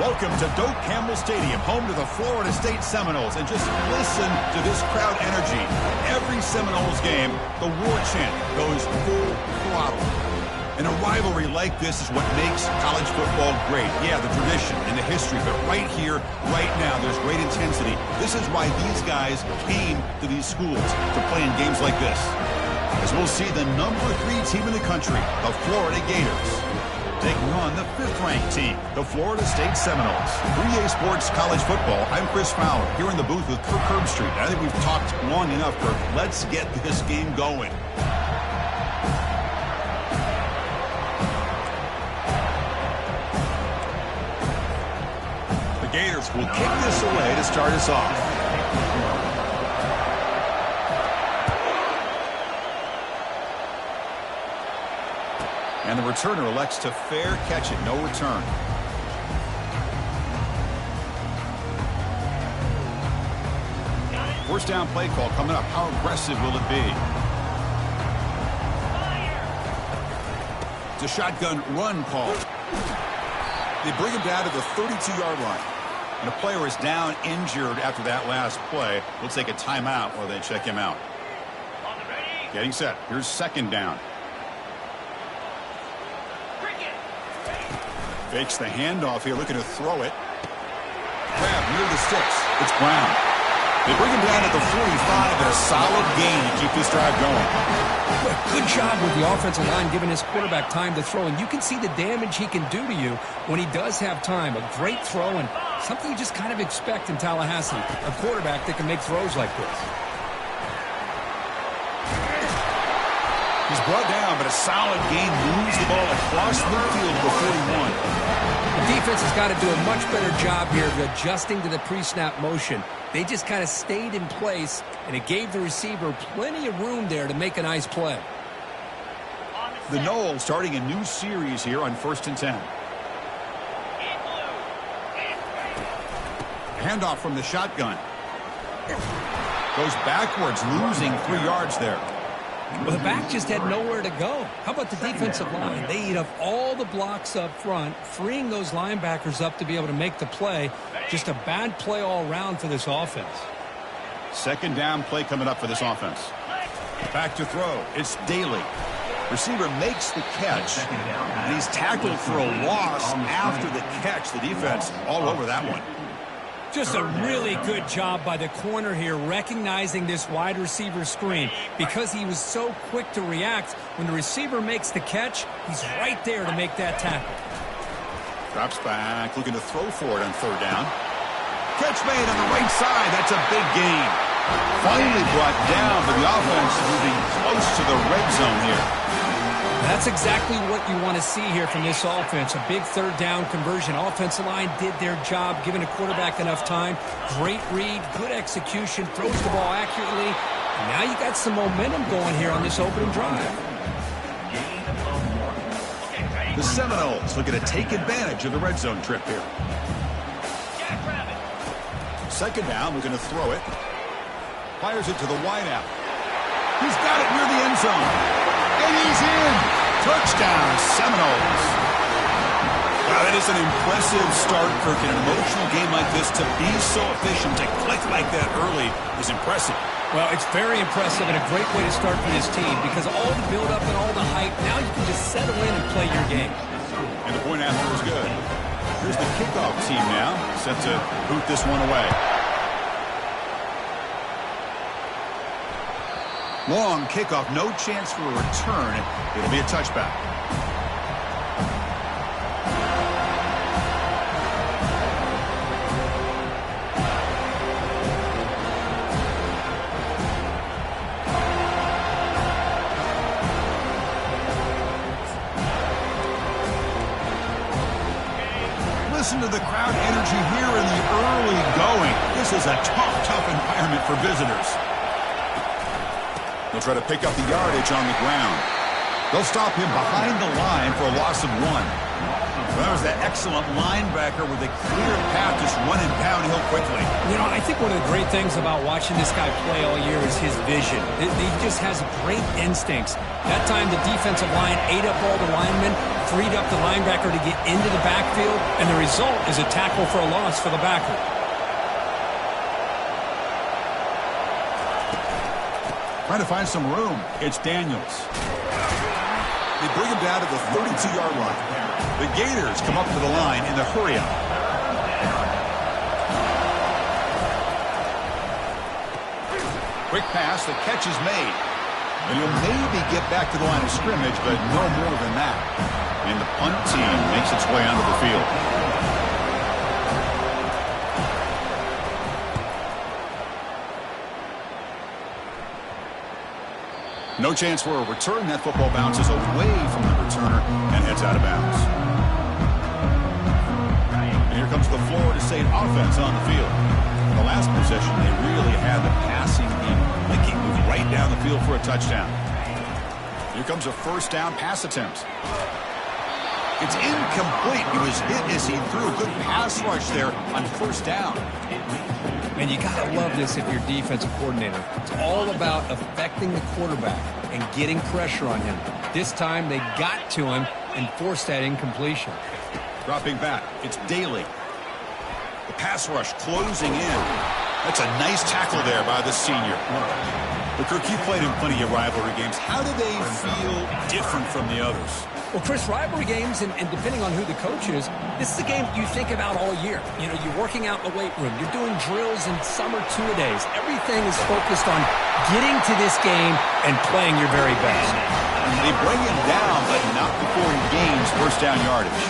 Welcome to Doak Campbell Stadium, home to the Florida State Seminoles. And just listen to this crowd energy. Every Seminoles game, the war chant goes full throttle. And a rivalry like this is what makes college football great. Yeah, the tradition and the history, but right here, right now, there's great intensity. This is why these guys came to these schools to play in games like this. As we'll see the number 3 team in the country, the Florida Gators, taking on the 5th-ranked team, the Florida State Seminoles. 3A Sports College Football, I'm Chris Fowler, here in the booth with Kirk Herbstreit. I think we've talked long enough, Kirk. Let's get this game going. The Gators will kick this away to start us off. And the returner elects to fair catch it, no return. First down play call coming up. How aggressive will it be? It's a shotgun run call. They bring him down to the 32-yard line. And a player is down injured after that last play. We'll take a timeout while they check him out. Getting set. Here's second down. Fakes the handoff here, looking to throw it. Grab near the sticks. It's Brown. They bring him down at the 45, and a solid gain to keep this drive going. Good job with the offensive line giving his quarterback time to throw, and you can see the damage he can do to you when he does have time. A great throw and something you just kind of expect in Tallahassee, a quarterback that can make throws like this. He's brought down, but a solid gain moves the ball across the field to 41. The defense has got to do a much better job here of adjusting to the pre-snap motion. They just kind of stayed in place, and it gave the receiver plenty of room there to make a nice play. The Noles starting a new series here on 1st and 10. Handoff from the shotgun. Goes backwards, losing 3 yards there. Well, the back just had nowhere to go. How about the defensive line? They eat up all the blocks up front, freeing those linebackers up to be able to make the play. Just a bad play all around for this offense. Second down play coming up for this offense. Back to throw. It's Daly. Receiver makes the catch, and he's tackled for a loss after the catch. The defense all over that one. Just a really good job by the corner here, recognizing this wide receiver screen. Because he was so quick to react, when the receiver makes the catch, he's right there to make that tackle. Drops back, looking to throw for it on 3rd down. Catch made on the right side. That's a big gain. Finally brought down, but the offense is moving close to the red zone here. That's exactly what you want to see here from this offense. A big 3rd down conversion. Offensive line did their job, giving a quarterback enough time. Great read, good execution, throws the ball accurately. And now you got some momentum going here on this opening drive. The Seminoles looking to take advantage of the red zone trip here. Second down, we're going to throw it. Fires it to the wideout. He's got it near the end zone. And he's in. Touchdown, Seminoles. Wow, that is an impressive start, Kirk. In an emotional game like this, to be so efficient, to click like that early is impressive. Well, it's very impressive and a great way to start for this team because all the build-up and all the hype, now you can just settle in and play your game. And the point after is good. Here's the kickoff team now, set to boot this one away. Long kickoff, no chance for a return. It'll be a touchback. Listen to the crowd energy here in the early going. This is a tough environment for visitors. They'll try to pick up the yardage on the ground. They'll stop him behind the line for a loss of 1. Well, that was that excellent linebacker with a clear path just running downhill quickly. You know, I think one of the great things about watching this guy play all year is his vision. He just has great instincts. That time the defensive line ate up all the linemen, freed up the linebacker to get into the backfield, and the result is a tackle for a loss for the backer. Trying to find some room. It's Daniels. They bring him down to the 32-yard line. The Gators come up to the line in the hurry-up. Quick pass, the catch is made. And he'll maybe get back to the line of scrimmage, but no more than that. And the punt team makes its way onto the field. No chance for a return. That football bounces away from the returner and heads out of bounds. And here comes the Florida State offense on the field. The last possession, they really had the passing game. They keep moving right down the field for a touchdown. Here comes a first down pass attempt. It's incomplete. He was hit as he threw a good pass rush there on first down. And you got to love this if you're defensive coordinator. It's all about affecting the quarterback and getting pressure on him. This time they got to him and forced that incompletion. Dropping back, it's Daly. The pass rush closing in. That's a nice tackle there by the senior. But Kirk, you played in plenty of rivalry games. How do they feel different from the others? Well, Chris, rivalry games, and depending on who the coach is, this is a game you think about all year. You know, you're working out in the weight room. You're doing drills and summer two-a-days. Everything is focused on getting to this game and playing your very best. They bring him down, but not before he gains first down yardage.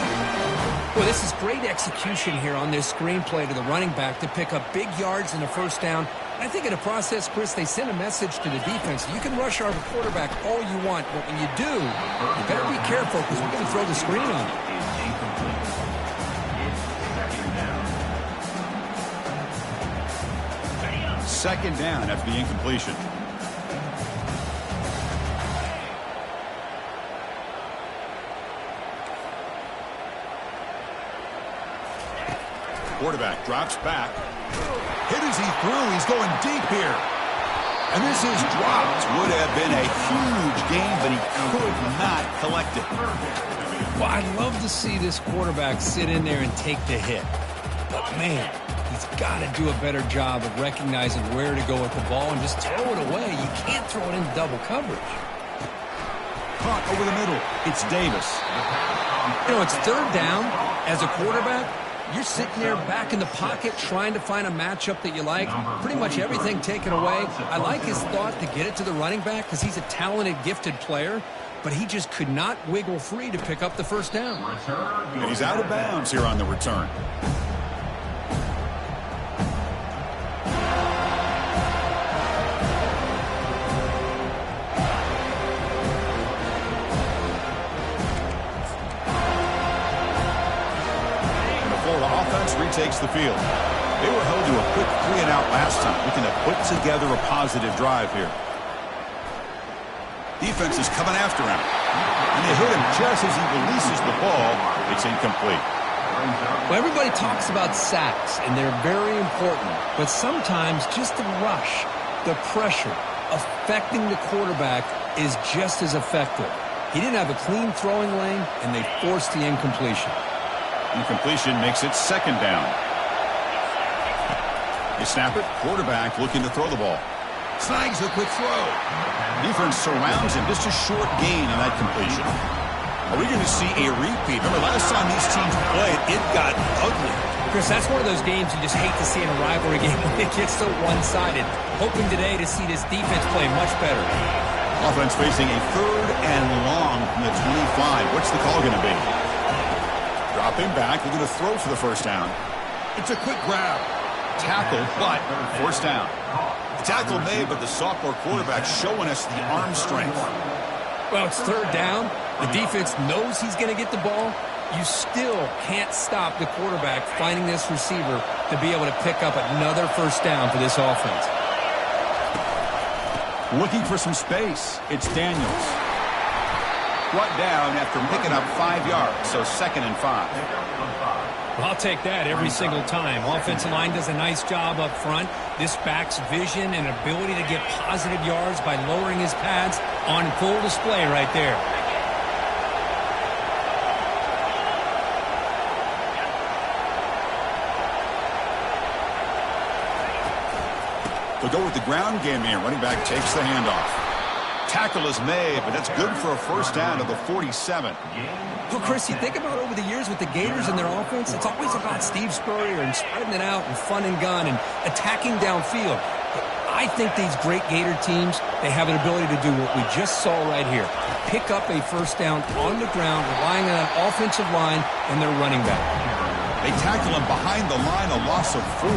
Well, this is great execution here on this screenplay to the running back to pick up big yards in the first down. I think in the process, Chris, they send a message to the defense. You can rush our quarterback all you want, but when you do, you better be careful because we're going to throw the screen on you. Second down after the incompletion. Quarterback drops back. Hit as he threw. He's going deep here. And this is dropped. Would have been a huge gain, but he could not collect it. Well, I'd love to see this quarterback sit in there and take the hit. But, man, he's got to do a better job of recognizing where to go with the ball and just throw it away. You can't throw it into double coverage. Caught over the middle. It's Davis. You know, it's third down. As a quarterback, you're sitting there back in the pocket trying to find a matchup that you like. Pretty much everything taken away. I like his thought to get it to the running back because he's a talented, gifted player, but he just could not wiggle free to pick up the first down. And he's out of bounds here on the return. Takes the field. They were held to a quick 3-and-out last time, looking to put together a positive drive here. Defense is coming after him. And they hit him just as he releases the ball. It's incomplete. Well, everybody talks about sacks, and they're very important. But sometimes just the rush, the pressure, affecting the quarterback is just as effective. He didn't have a clean throwing lane, and they forced the incompletion. Incompletion makes it second down. They snap it. Quarterback looking to throw the ball. Snags a quick throw. Defense surrounds him. Just a short gain on that completion. Are we going to see a repeat? Remember, last time these teams played, it got ugly. Chris, that's one of those games you just hate to see in a rivalry game when it gets so one-sided. Hoping today to see this defense play much better. Offense facing a third and long from the 25. What's the call going to be? Dropping back, they're going to throw for the first down. It's a quick grab. Tackle, but first down. The tackle made, but the sophomore quarterback showing us the arm strength. Well, it's third down. The defense knows he's going to get the ball. You still can't stop the quarterback finding this receiver to be able to pick up another first down for this offense. Looking for some space. It's Daniels. squat down after picking up 5 yards, so 2nd and 5. Well, I'll take that every single time. Offensive line does a nice job up front. This back's vision and ability to get positive yards by lowering his pads on full display right there. They'll go with the ground game here. Running back takes the handoff. Tackle is made, but that's good for a first down to the 47. Well, Chris, you think about over the years with the Gators and their offense, it's always about Steve Spurrier and spreading it out and fun and gun and attacking downfield. But I think these great Gator teams, they have an ability to do what we just saw right here. Pick up a first down on the ground, relying on an offensive line and their running back. They tackle him behind the line, a loss of 4.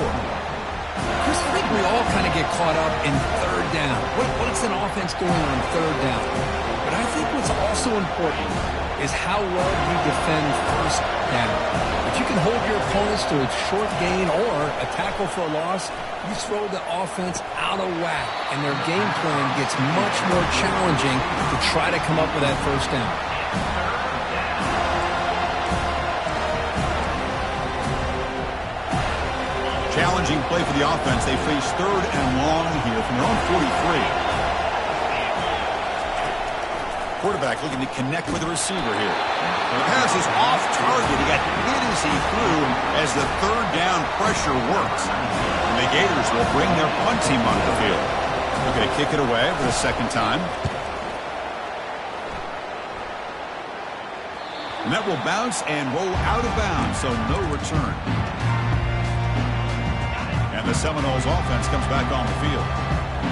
Chris, I think we all kind of get caught up in third down. What's an offense doing on third down? But I think what's also important is how well you defend first down. If you can hold your opponents to a short gain or a tackle for a loss, you throw the offense out of whack, and their game plan gets much more challenging to try to come up with that first down. Challenging play for the offense. They face 3rd and long here from their own 43. Quarterback looking to connect with the receiver here. The pass is off target. He got hit as he threw as the 3rd down pressure works. And the Gators will bring their punt team onto the field. They're going to kick it away for the 2nd time. And that will bounce and roll out of bounds, so no return. And the Seminoles offense comes back on the field.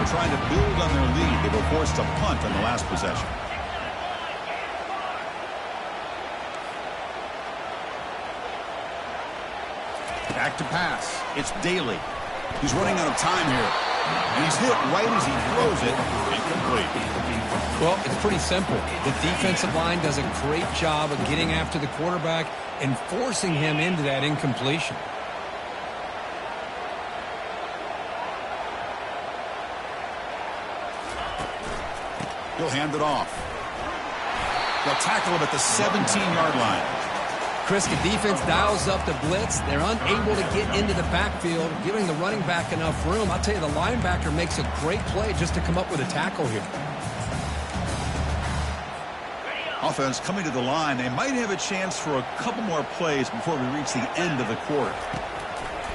They're trying to build on their lead. They were forced to punt on the last possession. Back to pass. It's Daly. He's running out of time here. And he's hit right as he throws it. Incomplete. Well, it's pretty simple. The defensive line does a great job of getting after the quarterback and forcing him into that incompletion. He'll hand it off. They'll tackle him at the 17-yard line. Chris, the defense dials up the blitz. They're unable to get into the backfield, giving the running back enough room. I'll tell you, the linebacker makes a great play just to come up with a tackle here. Offense coming to the line. They might have a chance for a couple more plays before we reach the end of the quarter.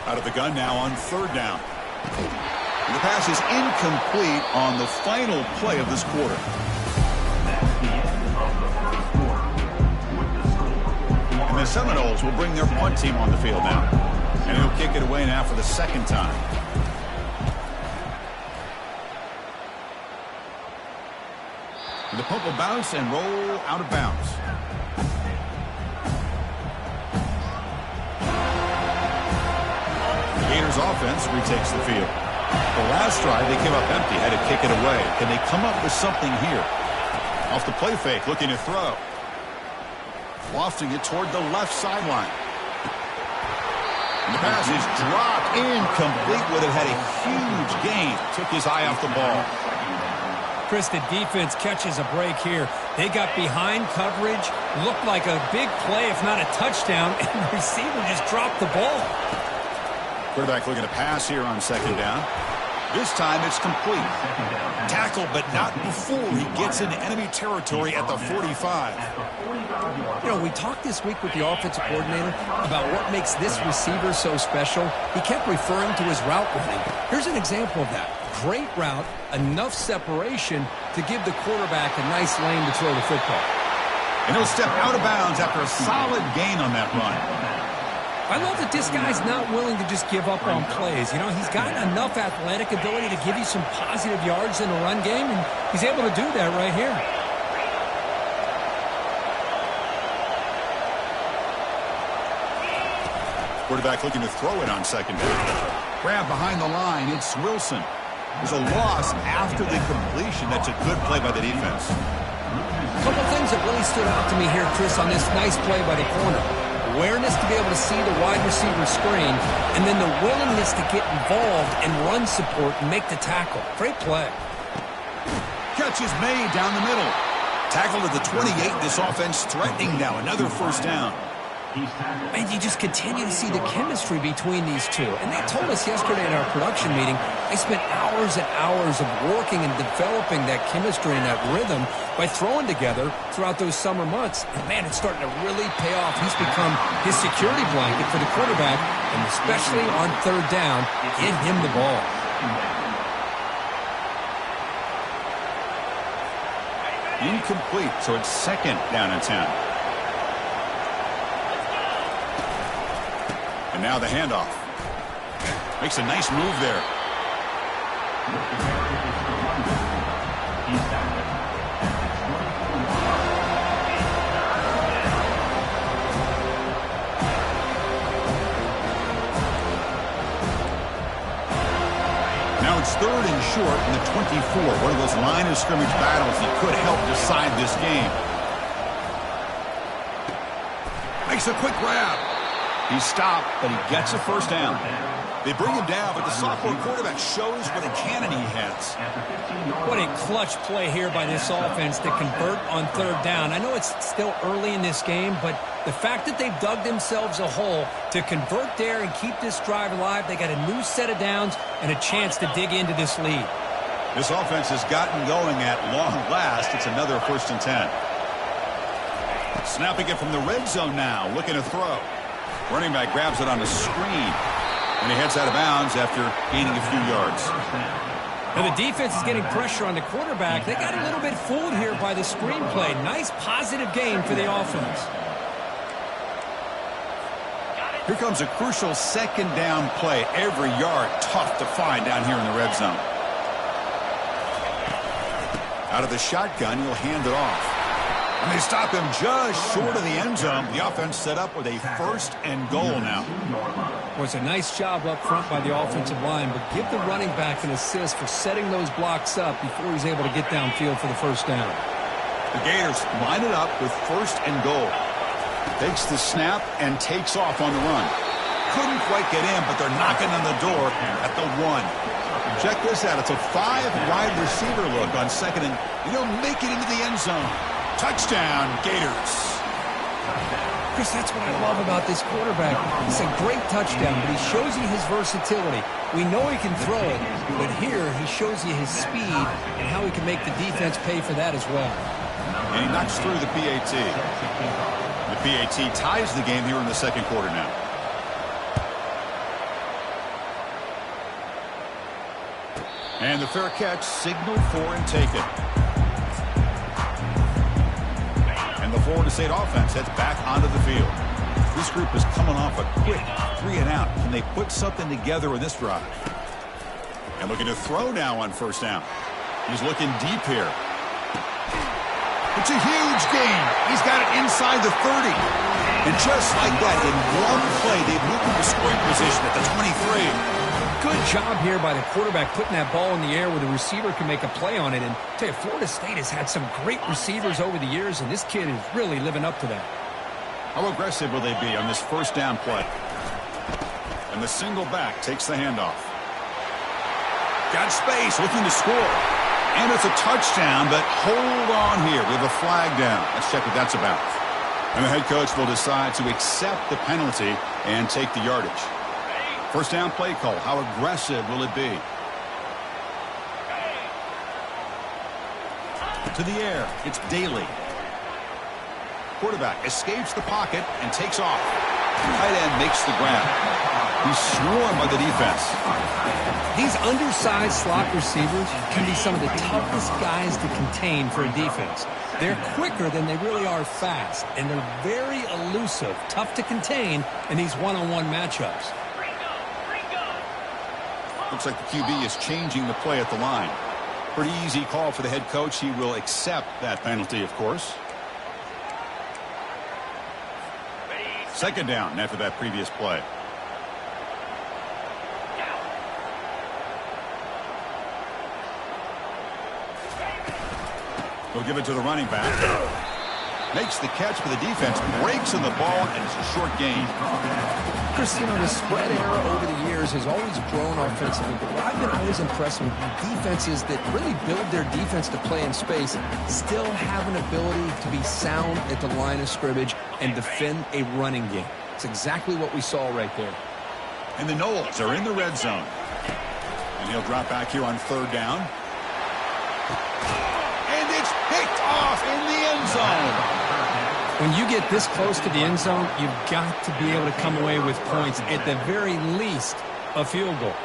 Out of the gun now on 3rd down. And the pass is incomplete on the final play of this quarter. And the Seminoles will bring their punt team on the field now. And he'll kick it away now for the 2nd time. And the punt will bounce and roll out of bounds. The Gators offense retakes the field. The last drive, they came up empty, had to kick it away. Can they come up with something here? Off the play fake, looking to throw. Lofting it toward the left sideline. And the pass is dropped incomplete. Would have had a huge gain. Took his eye off the ball. Chris, the defense catches a break here. They got behind coverage, looked like a big play, if not a touchdown, and the receiver just dropped the ball. Quarterback looking to pass here on 2nd down. This time it's complete. Tackle, but not before he gets into enemy territory at the 45. You know, we talked this week with the offensive coordinator about what makes this receiver so special. He kept referring to his route running. Here's an example of that. Great route, enough separation to give the quarterback a nice lane to throw the football. And he'll step out of bounds after a solid gain on that run. I love that this guy's not willing to just give up on plays. You know, he's got enough athletic ability to give you some positive yards in the run game, and he's able to do that right here. Quarterback looking to throw it on 2nd down. Grab behind the line. It's Wilson. There's a loss after the completion. That's a good play by the defense. A couple things that really stood out to me here, Chris, on this nice play by the corner. Awareness to be able to see the wide receiver screen, and then the willingness to get involved and run support and make the tackle. Great play. Catch is made down the middle. Tackled at the 28. This offense threatening now. Another first down. And you just continue to see the chemistry between these two. And they told us yesterday in our production meeting, they spent hours and hours of working and developing that chemistry and that rhythm by throwing together throughout those summer months. And, man, it's starting to really pay off. He's become his security blanket for the quarterback, and especially on third down, get him the ball. Incomplete, so it's second down and 10. And now the handoff. Makes a nice move there. Now it's third and short in the 24. One of those line of scrimmage battles that could help decide this game. Makes a quick grab. He stopped, but he gets a first down. They bring him down, but the sophomore quarterback shows what a cannon he has. What a clutch play here by this offense to convert on third down. I know it's still early in this game, but the fact that they've dug themselves a hole to convert there and keep this drive alive, they got a new set of downs and a chance to dig into this lead. This offense has gotten going at long last. It's another first and 10. Snapping it from the red zone now, looking to throw. Running back grabs it on the screen, and he heads out of bounds after gaining a few yards. Now the defense is getting pressure on the quarterback. They got a little bit fooled here by the screen play. Nice positive game for the offense. Here comes a crucial second down play. Every yard tough to find down here in the red zone. Out of the shotgun, he'll hand it off. And they stop him just short of the end zone. The offense set up with a first and goal now. Well, it's a nice job up front by the offensive line, but give the running back an assist for setting those blocks up before he's able to get downfield for the first down. The Gators line it up with first and goal. Takes the snap and takes off on the run. Couldn't quite get in, but they're knocking on the door at the 1. Check this out. It's a 5-wide receiver look on second, and he'll make it into the end zone. Touchdown, Gators. Chris, that's what I love about this quarterback. It's a great touchdown, but he shows you his versatility. We know he can throw it, but here he shows you his speed and how he can make the defense pay for that as well. And he knocks through the PAT. The PAT ties the game here in the second quarter now. And the fair catch signaled for and taken. And the Florida State offense heads back onto the field. This group is coming off a quick 3-and-out. Can they put something together in this drive? And looking to throw now on first down. He's looking deep here. It's a huge gain. He's got it inside the 30. And just like that, in one play, they've moved into scoring position at the 23. Good job here by the quarterback putting that ball in the air where the receiver can make a play on it. And I tell you, Florida State has had some great receivers over the years, and this kid is really living up to that. How aggressive will they be on this first down play? And the single back takes the handoff. Got space, looking to score. And it's a touchdown, but hold on here. We have a flag down. Let's check what that's about. And the head coach will decide to accept the penalty and take the yardage. First down play call. How aggressive will it be? To the air. It's Daly. Quarterback escapes the pocket and takes off. Tight end makes the grab. He's swarmed by the defense. These undersized slot receivers can be some of the toughest guys to contain for a defense. They're quicker than they really are fast, and they're very elusive, tough to contain in these one-on-one matchups. Looks like the QB is changing the play at the line. Pretty easy call for the head coach. He will accept that penalty, of course. Second down after that previous play. He'll give it to the running back. Makes the catch, but the defense breaks on the ball, and it's a short gain. Chris, the spread era over the years has always grown offensively, but what I've been always impressed with defenses that really build their defense to play in space still have an ability to be sound at the line of scrimmage and defend a running game. It's exactly what we saw right there. And the Noles are in the red zone. And he'll drop back here on third down. And it's picked off in the end zone. When you get this close to the end zone, you've got to be able to come away with points, at the very least, a field goal.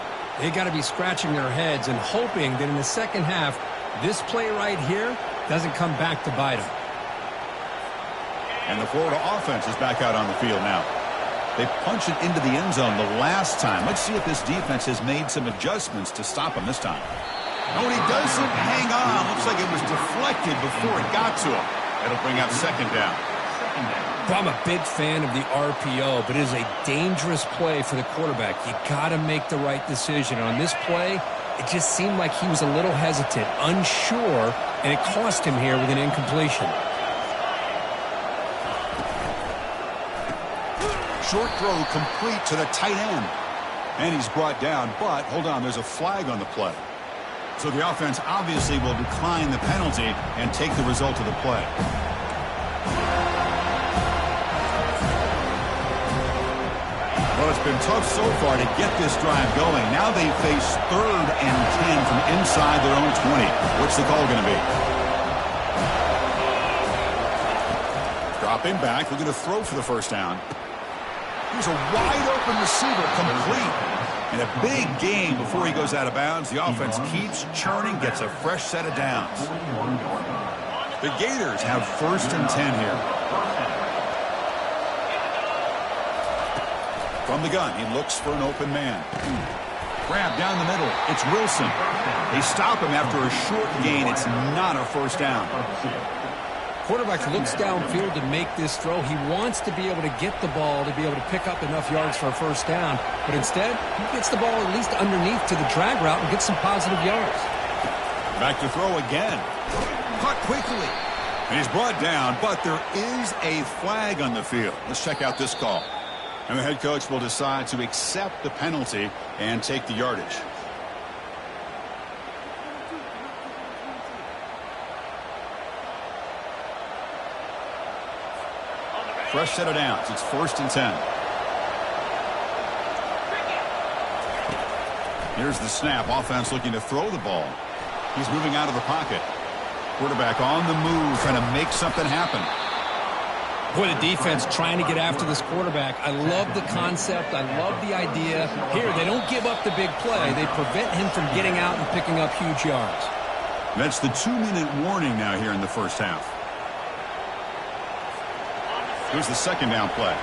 They got to be scratching their heads and hoping that in the second half, this play right here doesn't come back to bite them. And the Florida offense is back out on the field now. They punched it into the end zone the last time. Let's see if this defense has made some adjustments to stop him this time. No, and he doesn't hang on. Looks like it was deflected before it got to him. It'll bring up second down. Well, I'm a big fan of the RPO, but it is a dangerous play for the quarterback. You got to make the right decision. On this play, it just seemed like he was a little hesitant, unsure, and it cost him here with an incompletion. Short throw complete to the tight end. And he's brought down, but hold on, there's a flag on the play. So the offense obviously will decline the penalty and take the result of the play. Well, it's been tough so far to get this drive going. Now they face 3rd and 10 from inside their own 20. What's the call going to be? Dropping back, looking to throw for the first down. Here's a wide-open receiver, complete. And a big gain before he goes out of bounds. The offense keeps churning, gets a fresh set of downs. The Gators have 1st and 10 here. From the gun, he looks for an open man. Grab down the middle. It's Wilson. They stop him after a short gain. It's not a first down. Quarterback looks downfield to make this throw. He wants to be able to get the ball to be able to pick up enough yards for a first down. But instead, he gets the ball at least underneath to the drag route and gets some positive yards. Back to throw again. Caught quickly. And he's brought down, but there is a flag on the field. Let's check out this call. And the head coach will decide to accept the penalty and take the yardage. Fresh set of downs. It's 1st and 10. Here's the snap. Offense looking to throw the ball. He's moving out of the pocket. Quarterback on the move, trying to make something happen. Boy, the defense trying to get after this quarterback. I love the concept. I love the idea. Here, they don't give up the big play. They prevent him from getting out and picking up huge yards. That's the 2-minute warning now here in the first half. Here's the second down play.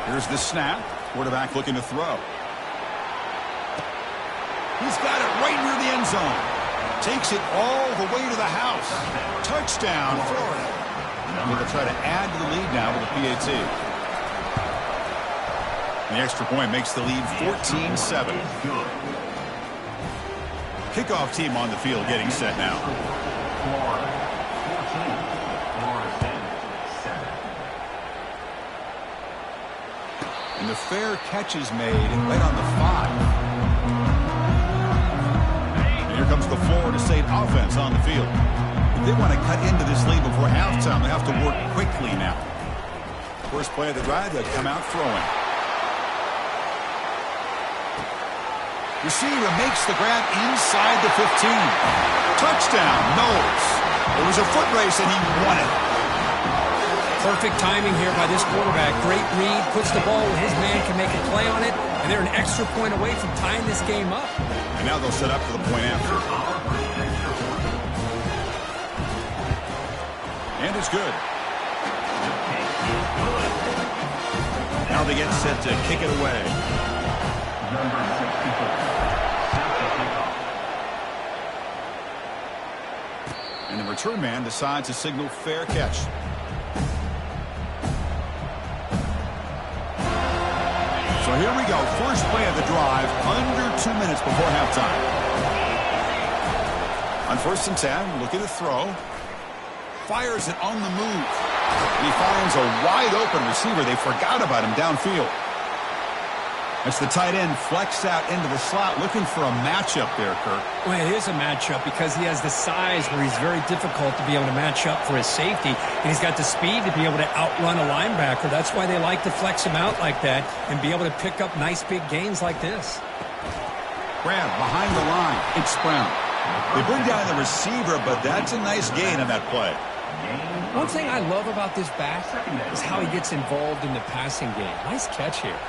Here's the snap. Quarterback looking to throw. He's got it right near the end zone. Takes it all the way to the house. Touchdown, Florida. They're going to try to add to the lead now with a PAT. The extra point makes the lead 14-7. Kickoff team on the field getting set now. And the fair catch is made right on the 5. And here comes the Florida State offense on the field. If they want to cut into this lead before halftime, they have to work quickly now. First play of the drive, they'll come out throwing. Receiver makes the grab inside the 15. Touchdown, Knowles. It was a foot race, and he won it. Perfect timing here by this quarterback. Great read, puts the ball where his man can make a play on it, and they're an extra point away from tying this game up. And now they'll set up for the point after. And it's good. Now they get set to kick it away. And the return man decides to signal fair catch. So So here we go. First play of the drive, under 2 minutes before halftime. On 1st and 10, looking to throw. Fires it on the move. And he finds a wide open receiver. They forgot about him downfield. It's the tight end flexed out into the slot, looking for a matchup there, Kirk. Well, it is a matchup because he has the size where he's very difficult to be able to match up for his safety, and he's got the speed to be able to outrun a linebacker. That's why they like to flex him out like that and be able to pick up nice big gains like this. Grab behind the line. It's Brown. They bring down the receiver, but that's a nice gain on that play. One thing I love about this back is how he gets involved in the passing game. Nice catch here.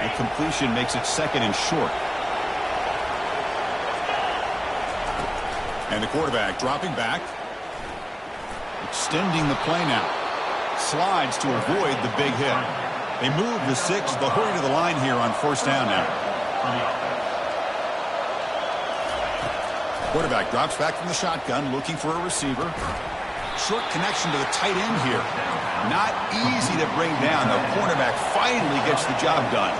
The completion makes it 2nd and short. And the quarterback dropping back. Extending the play now. Slides to avoid the big hit. They move the 6, the hurry to the line here on 1st down now. Quarterback drops back from the shotgun, looking for a receiver. Short connection to the tight end here. Not easy to bring down. The cornerback finally gets the job done.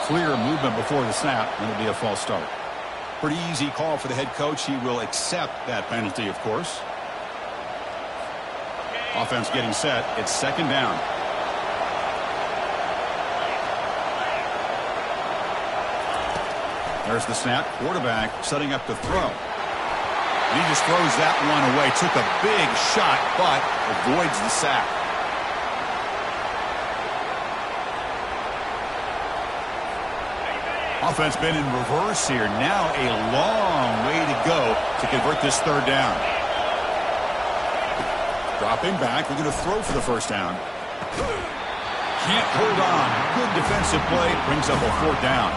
Clear movement before the snap, and it'll be a false start. Pretty easy call for the head coach. He will accept that penalty, of course. Offense getting set. It's 2nd down. There's the snap. Quarterback setting up the throw. And he just throws that one away. Took a big shot, but avoids the sack. Offense been in reverse here. Now a long way to go to convert this 3rd down. Dropping back. We're going to throw for the 1st down. Can't hold on. Good defensive play. Brings up a 4th down.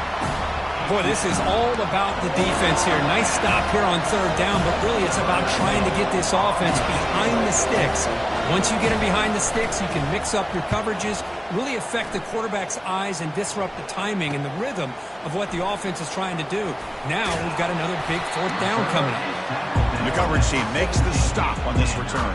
Boy, this is all about the defense here. Nice stop here on 3rd down, but really it's about trying to get this offense behind the sticks. Once you get them behind the sticks, you can mix up your coverages, really affect the quarterback's eyes and disrupt the timing and the rhythm of what the offense is trying to do. Now we've got another big 4th down coming up. And the coverage team makes the stop on this return.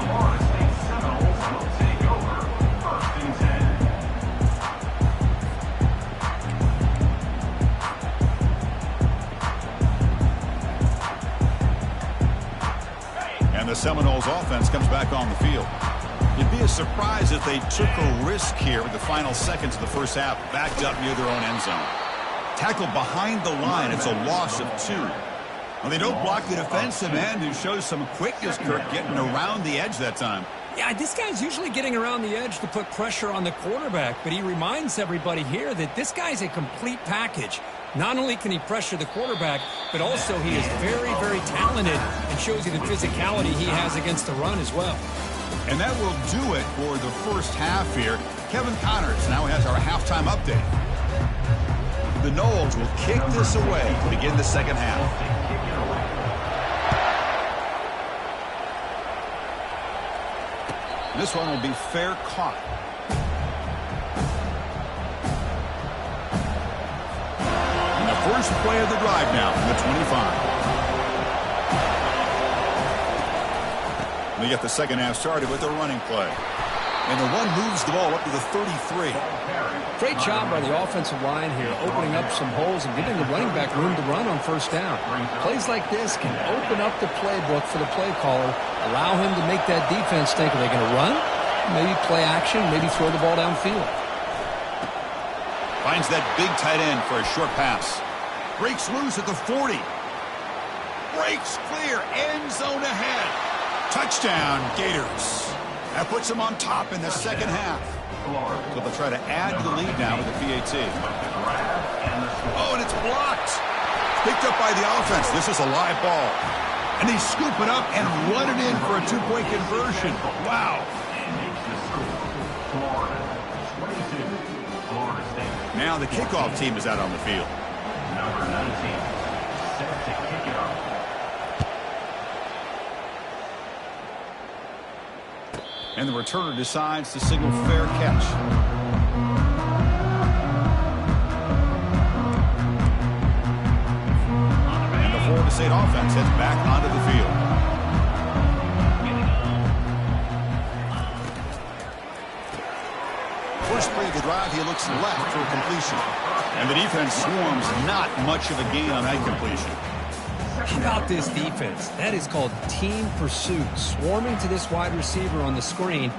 And the Seminoles offense comes back on the field. It'd be a surprise if they took a risk here with the final seconds of the 1st half, backed up near their own end zone. Tackled behind the line. It's a loss of 2. Well, they don't block the defensive end, who shows some quickness, Kirk, getting around the edge that time. Yeah, this guy's usually getting around the edge to put pressure on the quarterback, but he reminds everybody here that this guy's a complete package. Not only can he pressure the quarterback, but also he is very, very talented and shows you the physicality he has against the run as well. And that will do it for the 1st half here. Kevin Connors now has our halftime update. The Noles will kick this away to begin the 2nd half. This one will be fair caught. And the first play of the drive now from the 25. They get the 2nd half started with a running play. And the one moves the ball up to the 33. Great job by the offensive line here, opening up some holes and giving the running back room to run on 1st down. Plays like this can open up the playbook for the play caller, allow him to make that defense think, are they going to run? Maybe play action, maybe throw the ball downfield. Finds that big tight end for a short pass. Breaks loose at the 40. Breaks clear, end zone ahead. Touchdown, Gators. That puts them on top in the 2nd half. So they'll try to add to the lead now with the PAT. Oh, and it's blocked. Picked up by the offense. This is a live ball. And they scoop it up and run it in for a 2-point conversion. Wow. Now the kickoff team is out on the field. Number 19, set to kick it off. And the returner decides to signal fair catch. State offense heads back onto the field. First play of the drive, he looks left for a completion. And the defense swarms not much of a gain on that completion. How about this defense? That is called team pursuit. Swarming to this wide receiver on the screen,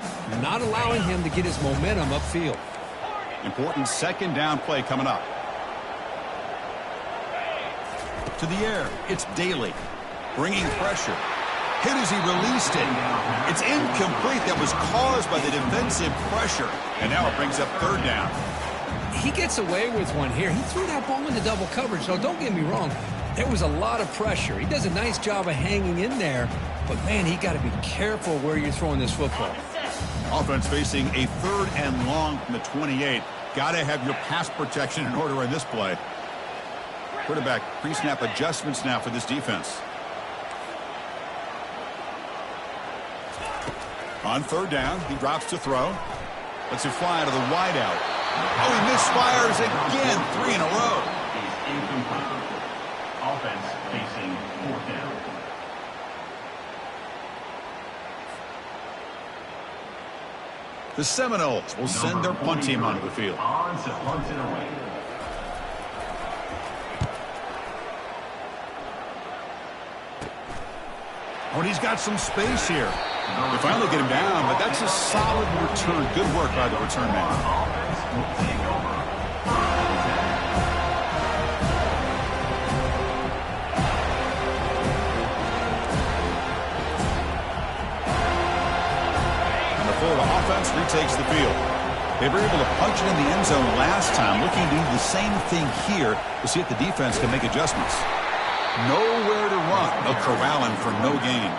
not allowing him to get his momentum upfield. Important second down play coming up. To the air, it's Daly. Bringing pressure. Hit as he released it. It's incomplete. That was caused by the defensive pressure. And now it brings up third down. He gets away with one here. He threw that ball into double coverage, so don't get me wrong. There was a lot of pressure. He does a nice job of hanging in there. But, man, he got to be careful where you're throwing this football. Offense facing a third and long from the 28. Got to have your pass protection in order in this play. Quarterback pre-snap adjustments now for this defense. On third down, he drops to throw. Lets it fly to the wideout. Oh, he misfires again, 3 in a row. He's incomplete. Offense facing fourth down. The Seminoles will send their punt team onto the field. On to punt it away. Oh, and he's got some space here. They finally get him down, but that's a solid return. Good work by the return man. Offense will take over. And the Florida offense retakes the field. They were able to punch it in the end zone last time. Looking to do the same thing here to see if the defense can make adjustments. Nowhere to run. They'll corral him for no gain.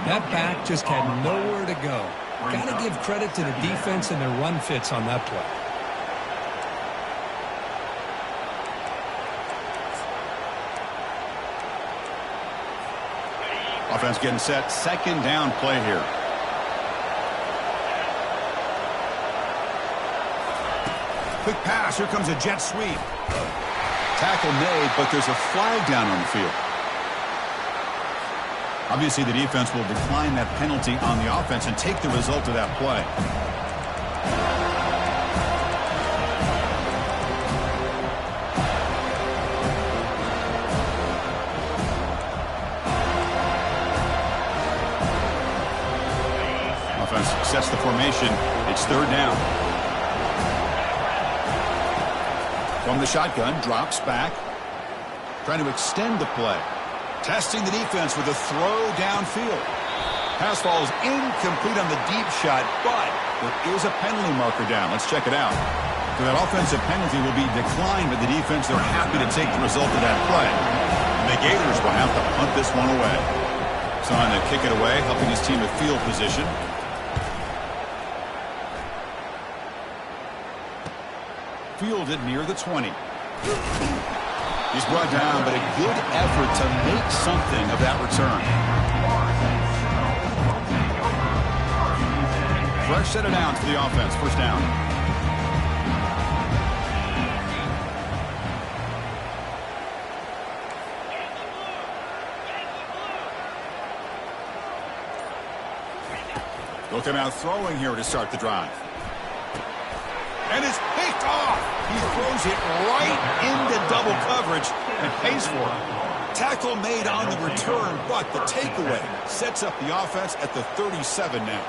That back just had nowhere to go. Got to give credit to the defense and their run fits on that play. Offense getting set. Second down play here. Quick pass. Here comes a jet sweep. Tackle made, but there's a flag down on the field. Obviously, the defense will decline that penalty on the offense and take the result of that play. Offense sets the formation. It's third down. From the shotgun, drops back. Trying to extend the play. Testing the defense with a throw downfield. Pass falls incomplete on the deep shot, but there is a penalty marker down. Let's check it out. So that offensive penalty will be declined, but the defense, they're happy to take the result of that play. And the Gators will have to punt this one away. So on to kick it away, helping his team with field position. Fielded near the 20. He's brought down, but a good effort to make something of that return. Fresh set of downs for the offense. First down. They'll come out throwing here to start the drive. And it's picked off. He throws it right into double coverage and pays for it. Tackle made on the return, but the takeaway sets up the offense at the 37 now.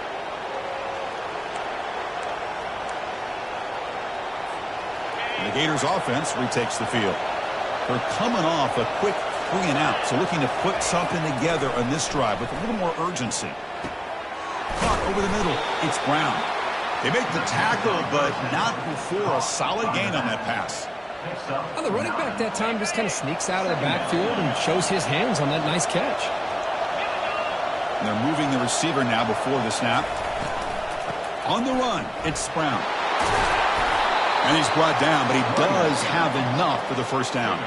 And the Gators offense retakes the field. They're coming off a quick 3 and out, so looking to put something together on this drive with a little more urgency. Caught over the middle. It's Brown. They make the tackle, but not before a solid gain on that pass. Well, the running back that time just kind of sneaks out of the backfield and shows his hands on that nice catch. And they're moving the receiver now before the snap. On the run, it's Brown. And he's brought down, but he does have enough for the first down.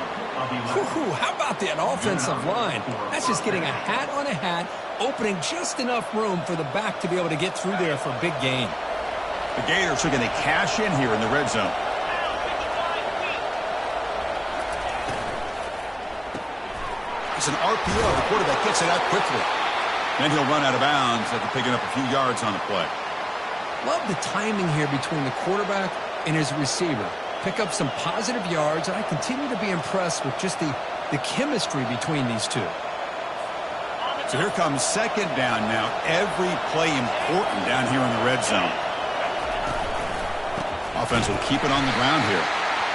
Whew, how about that offensive line? That's just getting a hat on a hat, opening just enough room for the back to be able to get through there for a big gain. The Gators are going to cash in here in the red zone. It's an RPO. The quarterback gets it out quickly. Then he'll run out of bounds after picking up a few yards on the play. Love the timing here between the quarterback and his receiver. Pick up some positive yards, and I continue to be impressed with just the chemistry between these two. So here comes second down now. Every play important down here in the red zone. Offense will keep it on the ground here.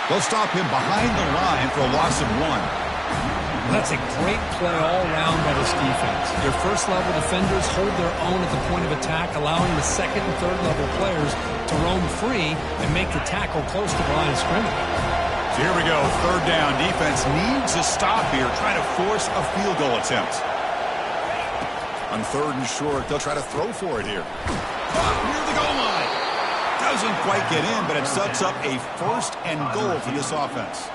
They'll stop him behind the line for a loss of 1. That's a great play all around by this defense. Their first-level defenders hold their own at the point of attack, allowing the second and third-level players to roam free and make the tackle close to the line of scrimmage. So here we go. Third down. Defense needs a stop here, trying to force a field goal attempt. On third and short, they'll try to throw for it here. Caught near the goal line. Doesn't quite get in, but it sets up a first and goal for this offense.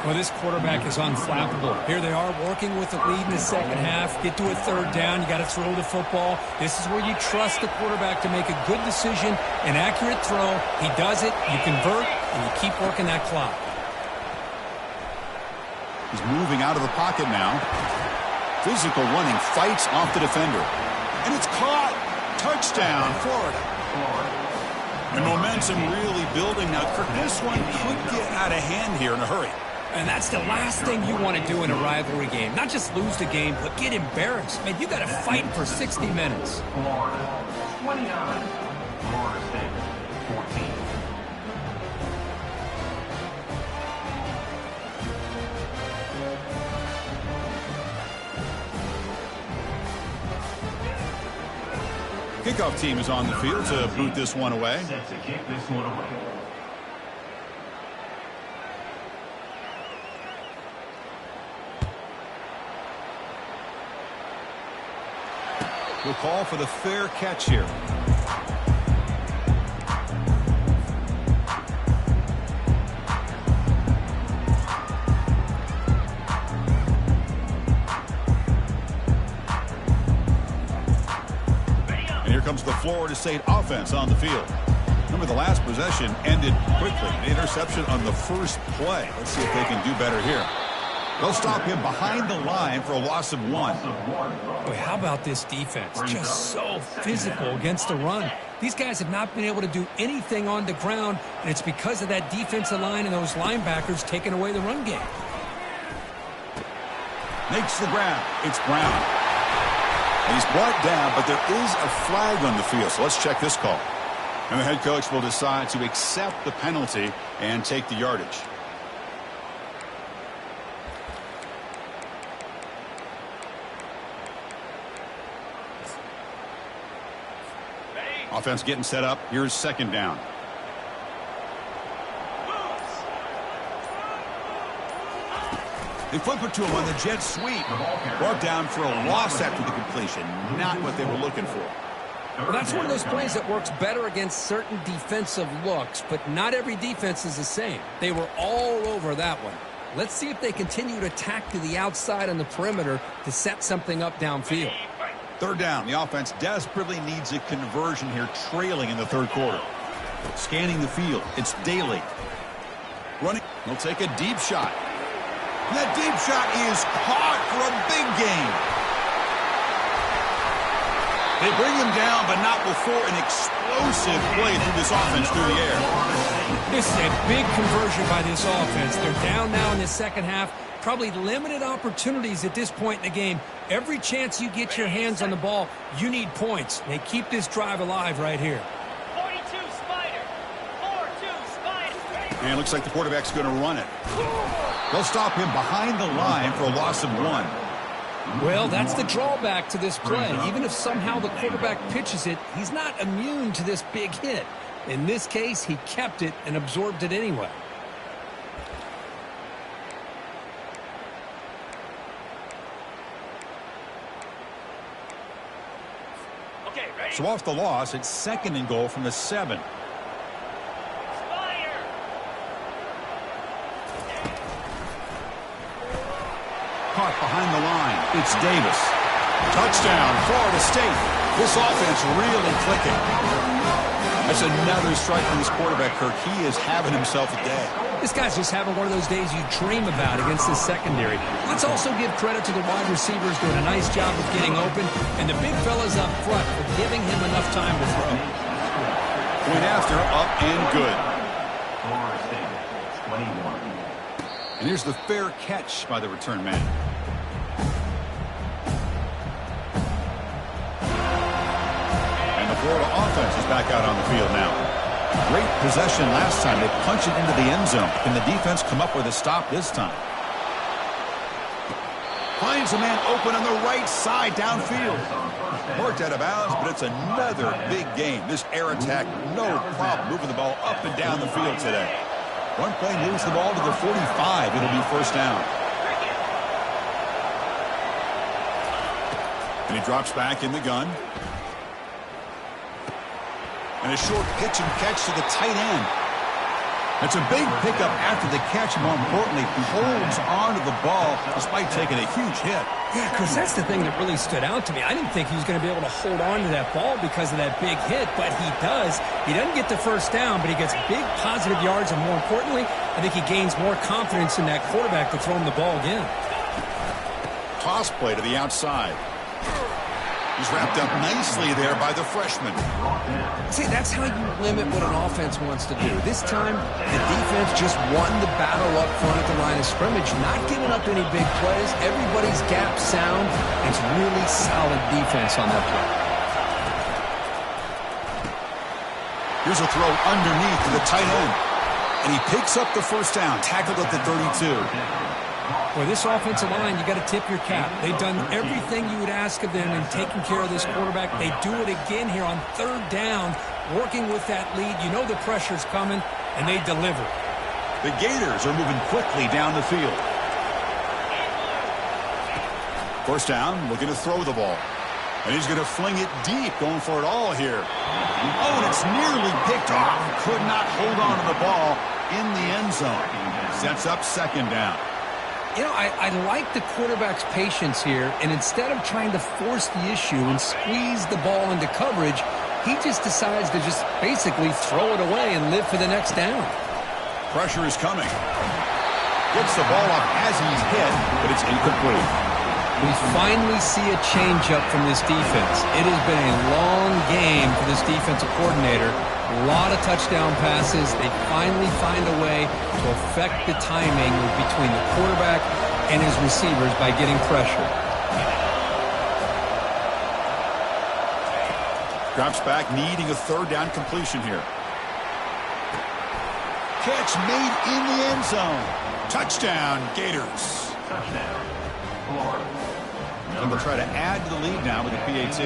Well, this quarterback is unflappable. Here they are working with the lead in the second half. Get to a third down. You got to throw the football. This is where you trust the quarterback to make a good decision, an accurate throw. He does it, you convert, and you keep working that clock. He's moving out of the pocket now. Physical running, fights off the defender. And it's caught. Touchdown, Florida. And momentum really building now. This one could get out of hand here in a hurry. And that's the last thing you want to do in a rivalry game. Not just lose the game, but get embarrassed. Man, you got to fight for 60 minutes. Florida 29, Florida State 14. Kickoff team is on the field to boot this one away. Set to kick this one away. We'll call for the fair catch here. Comes the Florida State offense on the field. Remember, the last possession ended quickly. The interception on the first play. Let's see if they can do better here. They'll stop him behind the line for a loss of 1. Boy, how about this defense? Just so physical against the run. These guys have not been able to do anything on the ground, and it's because of that defensive line and those linebackers taking away the run game. Makes the grab. It's Brown. And he's brought down, but there is a flag on the field, so let's check this call. And the head coach will decide to accept the penalty and take the yardage. Offense getting set up. Here's second down. They flip it to him on the jet sweep. Brought down for a loss after the completion. Not what they were looking for. Well, that's one of those plays that works better against certain defensive looks, but not every defense is the same. They were all over that one. Let's see if they continue to attack to the outside on the perimeter to set something up downfield. Third down. The offense desperately needs a conversion here, trailing in the third quarter. Scanning the field. It's Daly. Running. He'll take a deep shot. That deep shot is caught for a big gain. They bring him down, but not before an explosive play through this offense through the air. This is a big conversion by this offense. They're down now in the second half. Probably limited opportunities at this point in the game. Every chance you get your hands on the ball, you need points. They keep this drive alive right here. 42 Spider. 4-2 Spider. And it looks like the quarterback's going to run it. They'll stop him behind the line for a loss of 1. Well, that's the drawback to this play. Even if somehow the quarterback pitches it, he's not immune to this big hit. In this case, he kept it and absorbed it anyway. Okay, ready? So off the loss, it's second and goal from the 7. Spider. Caught behind the line. It's Davis. Touchdown, Florida State. This offense really clicking. That's another strike from this quarterback, Kirk. He is having himself a day. This guy's just having one of those days you dream about against this secondary. Let's also give credit to the wide receivers doing a nice job of getting open, and the big fellas up front for giving him enough time to throw. Point after, up and good. Florida State, 21. And here's the fair catch by the return man. And the Florida offense is back out on the field now. Great possession last time. They punch it into the end zone. Can the defense come up with a stop this time? Finds a man open on the right side downfield. Worked out of bounds, but it's another big game. This air attack, no problem moving the ball up and down the field today. One play moves the ball to the 45. It'll be first down. And he drops back in the gun. And a short pitch and catch to the tight end. It's a big pickup after the catch. More importantly, holds onto the ball despite taking a huge hit. Yeah, because that's the thing that really stood out to me. I didn't think he was going to be able to hold on to that ball because of that big hit, but he does. He doesn't get the first down, but he gets big positive yards, and more importantly, I think he gains more confidence in that quarterback to throw him the ball again. Toss play to the outside. He's wrapped up nicely there by the freshman. See, that's how you limit what an offense wants to do. This time, the defense just won the battle up front at the line of scrimmage, not giving up any big plays. Everybody's gap sound. It's really solid defense on that play. Here's a throw underneath to the tight end. And he picks up the first down, tackled at the 32. For this offensive line, you got to tip your cap. They've done everything you would ask of them in taking care of this quarterback. They do it again here on third down, working with that lead. You know the pressure's coming, and they deliver. The Gators are moving quickly down the field. First down, looking to throw the ball. And he's going to fling it deep, going for it all here. Oh, and it's nearly picked off. Could not hold on to the ball in the end zone. Sets up second down. You know, I like the quarterback's patience here, and instead of trying to force the issue and squeeze the ball into coverage, he just decides to just basically throw it away and live for the next down. Pressure is coming. Gets the ball up as he's hit, but it's incomplete. We finally see a change-up from this defense. It has been a long game for this defensive coordinator. A lot of touchdown passes. They finally find a way to affect the timing between the quarterback and his receivers by getting pressure. Drops back, needing a third down completion here. Catch made in the end zone. Touchdown, Gators. Touchdown, Florida. And they'll try to add to the lead now with the PAT.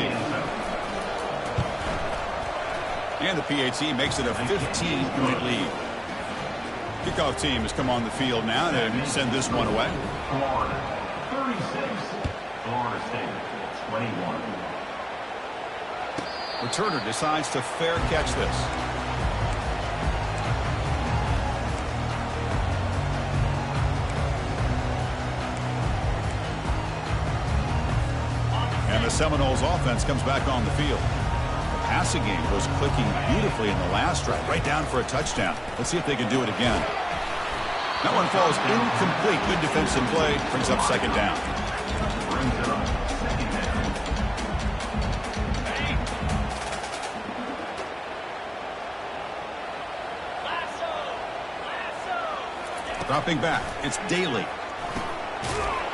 And the PAT makes it a 15-point lead. Kickoff team has come on the field now to send this one away. Florida, 36. Florida State, 21. Returner decides to fair catch this. And the Seminoles offense comes back on the field. The passing game was clicking beautifully in the last drive, right down for a touchdown. Let's see if they can do it again. That one falls incomplete. Good defensive play. Brings up second down. Brings up second down. Dropping back. It's Daly.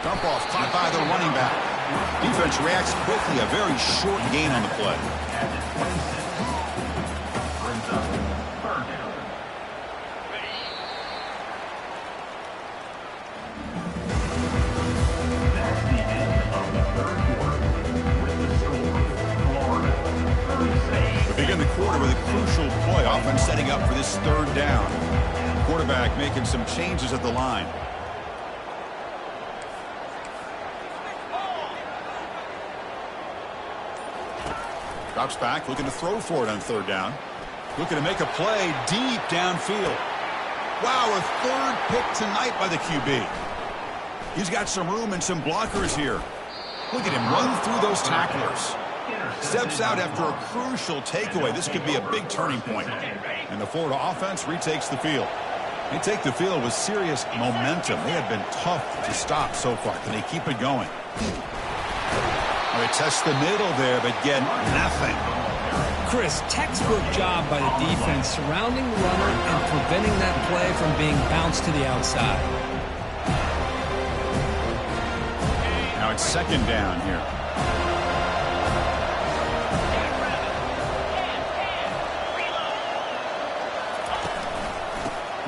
Dump off caught by the running back. Defense reacts quickly. A very short gain on the play. At the 26. Brings up third down. That's the end of the third quarter. With the score, Florida, 36. We begin the quarter with a crucial play. Offense setting up for this third down. Quarterback making some changes at the line. Drops back, looking to throw for it on third down. Looking to make a play deep downfield. Wow, a third pick tonight by the QB. He's got some room and some blockers here. Look at him run through those tacklers. Steps out after a crucial takeaway. This could be a big turning point. And the Florida offense retakes the field. They take the field with serious momentum. They have been tough to stop so far. Can they keep it going? They test the middle there, but get nothing. Chris, textbook job by the defense surrounding the runner and preventing that play from being bounced to the outside. Now it's second down here.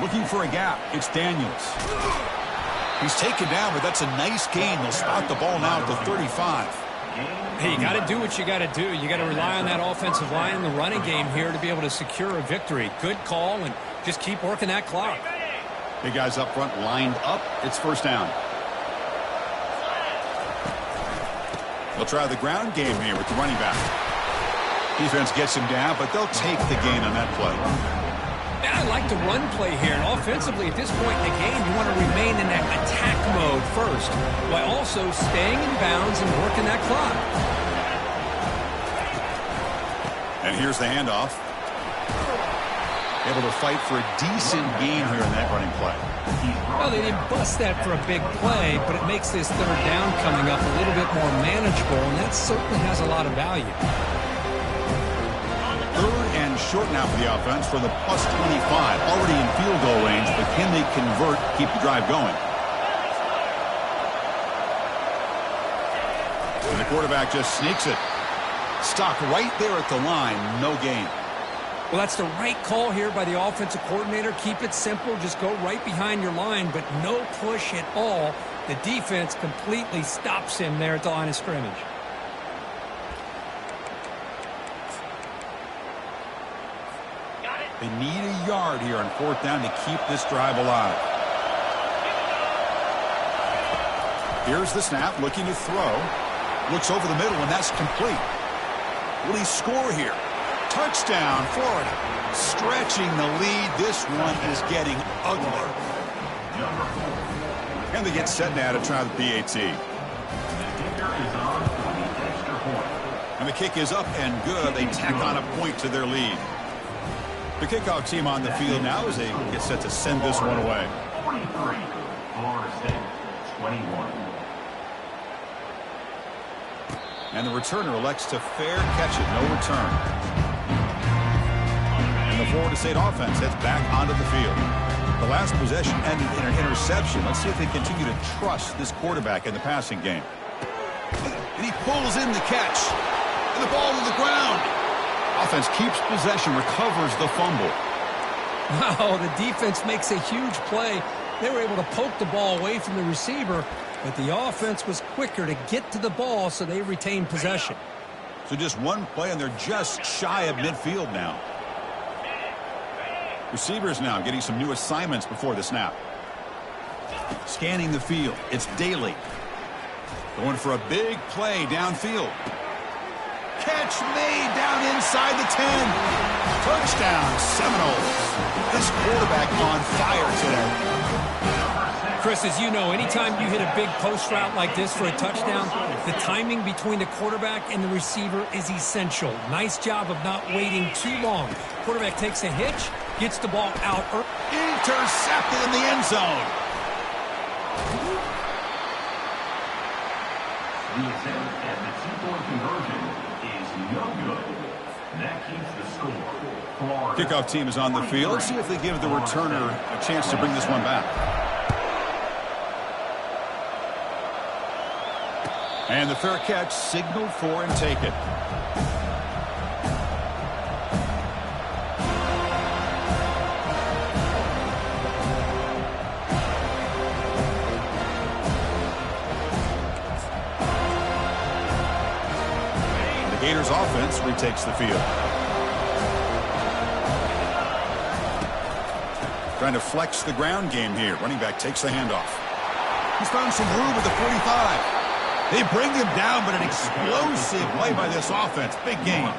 Looking for a gap. It's Daniels. He's taken down, but that's a nice gain. They'll spot the ball now at the 35. Hey, you got to do what you got to do. You got to rely on that offensive line in the running game here to be able to secure a victory. Good call, and just keep working that clock. Big guys up front lined up. It's first down. They'll try the ground game here with the running back. Defense gets him down, but they'll take the gain on that play. I like the run play here, and offensively at this point in the game, you want to remain in that attack mode first, while also staying in bounds and working that clock. And here's the handoff. Able to fight for a decent gain here in that running play. Well, they didn't bust that for a big play, but it makes this third down coming up a little bit more manageable, and that certainly has a lot of value. Third and short now for the offense for the +25. Already in field goal range, but can they convert, keep the drive going? And the quarterback just sneaks it. Stock right there at the line, no gain. Well, that's the right call here by the offensive coordinator. Keep it simple. Just go right behind your line, but no push at all. The defense completely stops him there at the line of scrimmage. They need a yard here on fourth down to keep this drive alive. Here's the snap, looking to throw. Looks over the middle, and that's complete. Will he score here? Touchdown, Florida. Stretching the lead. This one is getting ugly. And they get set now to try the PAT. And the kick is up and good. They tack on a point to their lead. The kickoff team on the field now as they get set to send this one away. 43, Florida State, 21. And the returner elects to fair catch it. No return. And the Florida State offense heads back onto the field. The last possession ended in an interception. Let's see if they continue to trust this quarterback in the passing game. And he pulls in the catch. And the ball to the ground. Offense keeps possession, recovers the fumble. Wow, the defense makes a huge play. They were able to poke the ball away from the receiver, but the offense was quicker to get to the ball, so they retained possession. So just one play, and they're just shy of midfield now. Receivers now getting some new assignments before the snap. Scanning the field, it's Daly. Going for a big play downfield. Catch made down inside the 10. Touchdown, Seminoles. This quarterback on fire today. Chris, as you know, anytime you hit a big post route like this for a touchdown, the timing between the quarterback and the receiver is essential. Nice job of not waiting too long. Quarterback takes a hitch, gets the ball out. Intercepted in the end zone. The attempt at the two-point conversion is no good. That keeps the score. Florida. Kickoff team is on the field. Let's see if they give the returner a chance to bring this one back. And the fair catch signaled for and take it. The Gators offense retakes the field. Trying to flex the ground game here. Running back takes the handoff. He's found some room at the 45. They bring him down, but an explosive play by this offense. Big game.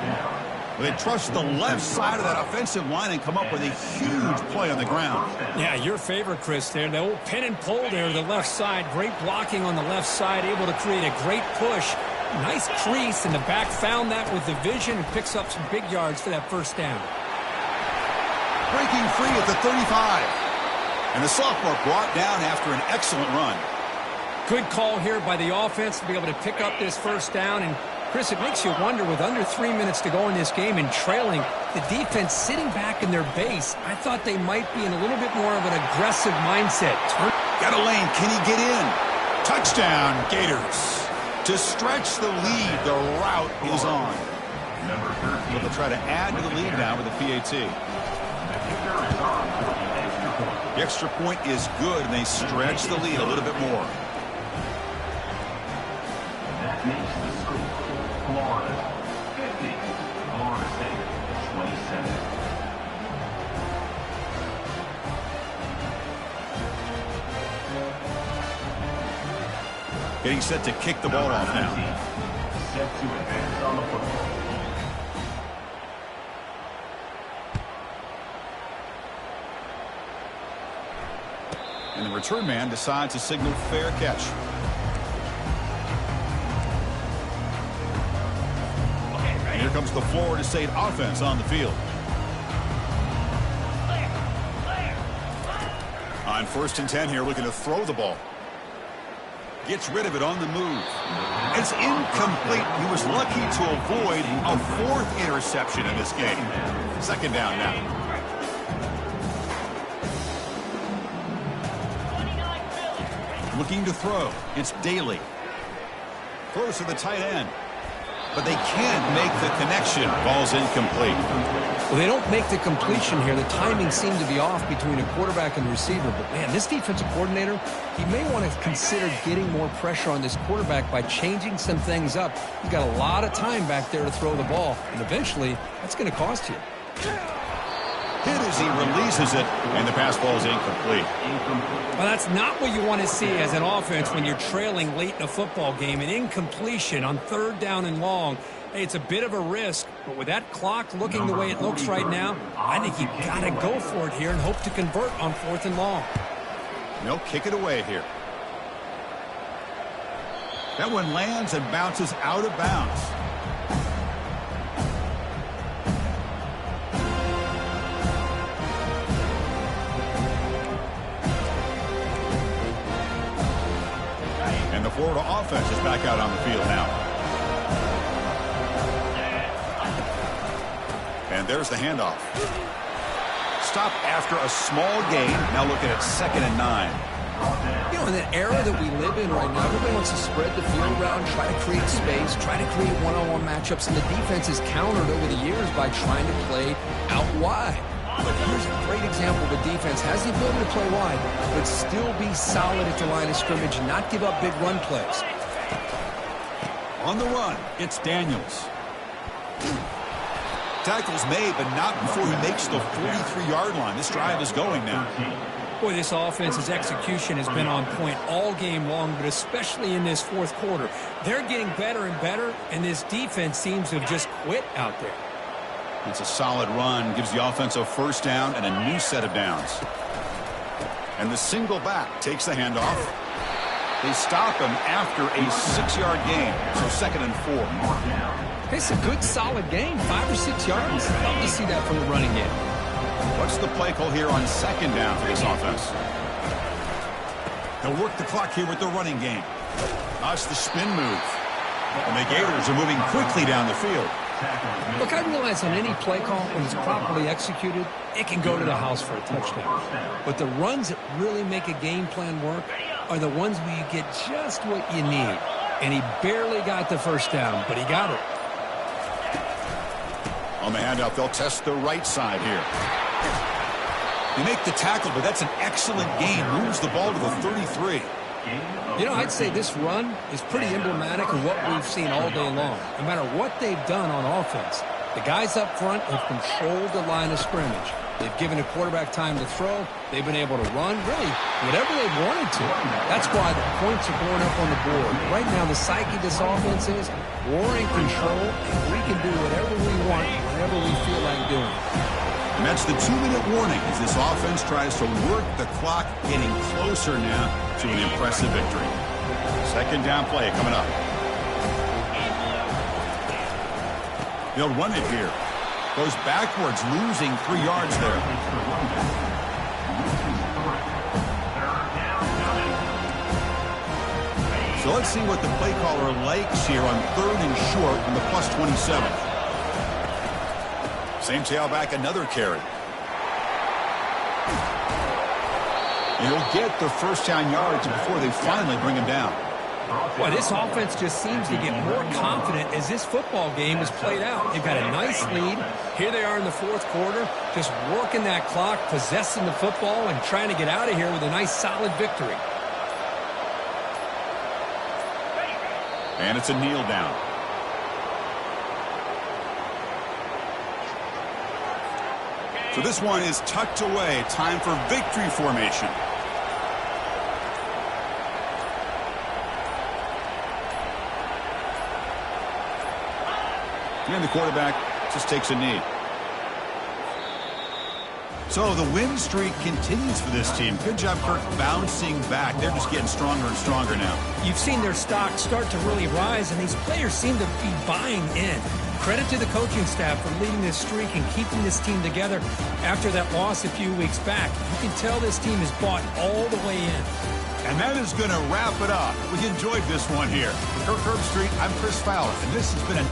They trust the left side of that offensive line and come up with a huge play on the ground. Yeah, your favorite, Chris, there. The old pin and pull there to the left side. Great blocking on the left side. Able to create a great push Nice crease, and the back found that with the vision and picks up some big yards for that first down. Breaking free at the 35. And the sophomore brought down after an excellent run. Good call here by the offense to be able to pick up this first down. And, Chris, it makes you wonder, with under 3 minutes to go in this game and trailing, the defense sitting back in their base, I thought they might be in a little bit more of an aggressive mindset. Got a lane. Can he get in? Touchdown, Gators. To stretch the lead, the route is on. So they'll try to add to the lead now with the PAT. The extra point is good, and they stretch the lead a little bit more. That makes the score Florida 50, Florida State 27. Getting set to kick the ball off now. Set to advance on the football. And the return man decides to signal fair catch. And here comes the Florida State offense on the field. On 1st and 10 here, looking to throw the ball. Gets rid of it on the move. It's incomplete. He was lucky to avoid a 4th interception in this game. 2nd down now. Looking to throw. It's Daly. Throws to the tight end. But they can't make the connection. Ball's incomplete. Well, they don't make the completion here. The timing seemed to be off between a quarterback and receiver. But, man, this defensive coordinator, he may want to consider getting more pressure on this quarterback by changing some things up. He's got a lot of time back there to throw the ball. And eventually, that's going to cost you. Hit as he releases it, and the pass ball is incomplete. Well, that's not what you want to see as an offense when you're trailing late in a football game. An incompletion on 3rd down and long. Hey, it's a bit of a risk, but with that clock looking the way it looks right now, I think you've got to go for it here and hope to convert on 4th and long. No, kick it away here. That one lands and bounces out of bounds. And the Florida offense is back out on the field now. And there's the handoff. Stop after a small gain. Now looking at 2nd and 9. You know, in the era that we live in right now, everybody wants to spread the field around, try to create space, try to create one-on-one matchups, and the defense is countered over the years by trying to play out wide. But here's a great example of a defense has the ability to play wide, but still be solid at the line of scrimmage and not give up big run plays. On the run, it's Daniels. Tackle's made, but not before he makes the 43-yard line. This drive is going now. Boy, this offense's execution has been on point all game long, but especially in this 4th quarter. They're getting better and better, and this defense seems to have just quit out there. It's a solid run, gives the offense a 1st down and a new set of downs. And the single back takes the handoff. They stop him after a 6-yard gain, so 2nd and 4. It's a good, solid game, 5 or 6 yards. Love to see that from the running game. What's the play call here on 2nd down for this offense? They'll work the clock here with the running game. That's the spin move. And the Gators are moving quickly down the field. Look, I realize on any play call, when it's properly executed, it can go to the house for a touchdown. But the runs that really make a game plan work are the ones where you get just what you need. And he barely got the 1st down, but he got it. On the handoff, they'll test the right side here. You make the tackle, but that's an excellent gain. Moves the ball to the 33. You know, I'd say this run is pretty emblematic of what we've seen all day long. No matter what they've done on offense, the guys up front have controlled the line of scrimmage. They've given a quarterback time to throw. They've been able to run, really, whatever they've wanted to. That's why the points are going up on the board. Right now, the psyche of this offense is we're in control, and we can do whatever we want, whatever we feel like doing. And that's the 2-minute warning as this offense tries to work the clock, getting closer now to an impressive victory. 2nd down play coming up. They'll run it here. Goes backwards, losing 3 yards there. So let's see what the play caller likes here on 3rd and short on the +27. Same tailback, another carry. And he'll get the first down yards before they finally bring him down. Well, this offense just seems to get more confident as this football game is played out. They've got a nice lead. Here they are in the 4th quarter, just working that clock, possessing the football, and trying to get out of here with a nice, solid victory. And it's a kneel down. So this one is tucked away. Time for victory formation. And the quarterback just takes a knee. So the win streak continues for this team. Good job, Kirk, bouncing back. They're just getting stronger and stronger now. You've seen their stock start to really rise, and these players seem to be buying in. Credit to the coaching staff for leading this streak and keeping this team together after that loss a few weeks back. You can tell this team is bought all the way in. And that is going to wrap it up. We enjoyed this one here. For Kirk Herbstreit, I'm Chris Fowler, and this has been an